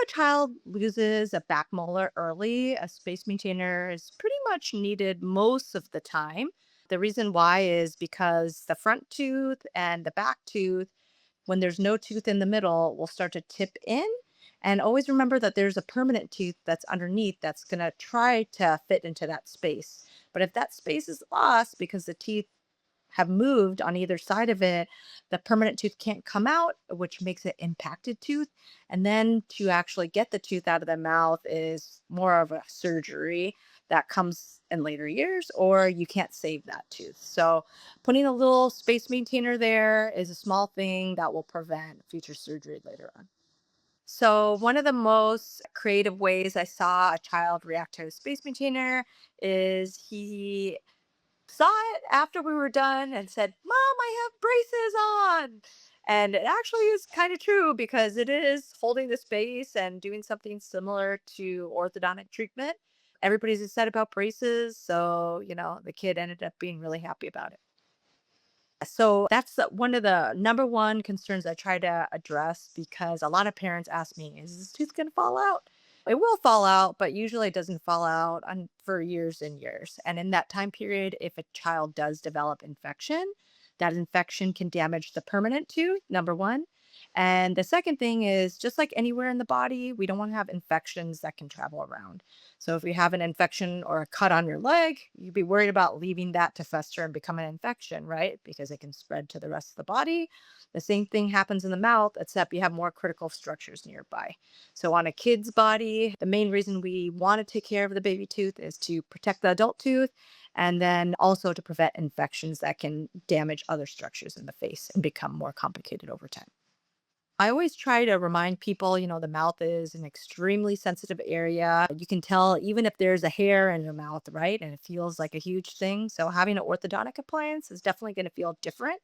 a child loses a back molar early, a space maintainer is pretty much needed most of the time. The reason why is because the front tooth and the back tooth, when there's no tooth in the middle, will start to tip in. And always remember that there's a permanent tooth that's underneath that's going to try to fit into that space. But if that space is lost because the teeth have moved on either side of it, the permanent tooth can't come out, which makes it impacted tooth. And then to actually get the tooth out of the mouth is more of a surgery that comes in later years, or you can't save that tooth. So putting a little space maintainer there is a small thing that will prevent future surgery later on. So one of the most creative ways I saw a child react to a space maintainer is he saw it after we were done and said, "Mom, I have braces on." And it actually is kind of true because it is holding the space and doing something similar to orthodontic treatment. Everybody's excited about braces. So, the kid ended up being really happy about it. So that's one of the number one concerns I try to address because a lot of parents ask me, is this tooth going to fall out? It will fall out, but usually it doesn't fall out for years and years. And in that time period, if a child does develop infection, that infection can damage the permanent tooth, number one. And the second thing is just like anywhere in the body, we don't want to have infections that can travel around. So if you have an infection or a cut on your leg, you'd be worried about leaving that to fester and become an infection, right? Because it can spread to the rest of the body. The same thing happens in the mouth, except you have more critical structures nearby. So on a kid's body, the main reason we want to take care of the baby tooth is to protect the adult tooth and then also to prevent infections that can damage other structures in the face and become more complicated over time. I always try to remind people, the mouth is an extremely sensitive area. You can tell even if there's a hair in your mouth, right? And it feels like a huge thing. So having an orthodontic appliance is definitely going to feel different.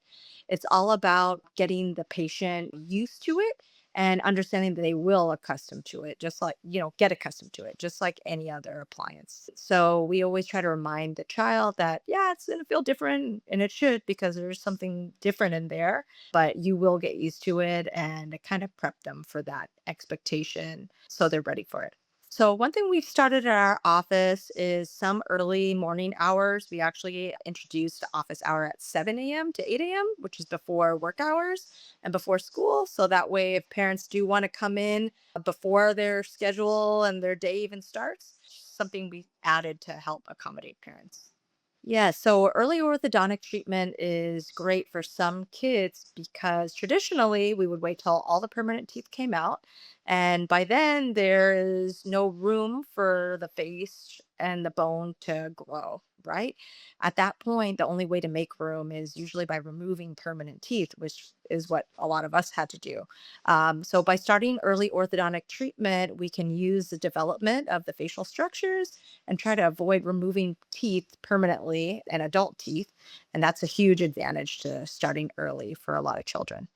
It's all about getting the patient used to it and understanding that they will accustom to it, just like, get accustomed to it, just like any other appliance. So we always try to remind the child that, yeah, it's going to feel different and it should because there's something different in there, but you will get used to it and kind of prep them for that expectation so they're ready for it. So, one thing we've started at our office is some early morning hours. We actually introduced office hour at 7 a.m. to 8 a.m., which is before work hours and before school. So that way, if parents do want to come in before their schedule and their day even starts, something we added to help accommodate parents. Yeah, so early orthodontic treatment is great for some kids because traditionally we would wait till all the permanent teeth came out. And by then, there is no room for the face and the bone to grow, right? At that point, the only way to make room is usually by removing permanent teeth, which is what a lot of us had to do. So by starting early orthodontic treatment, we can use the development of the facial structures and try to avoid removing teeth permanently and adult teeth. And that's a huge advantage to starting early for a lot of children.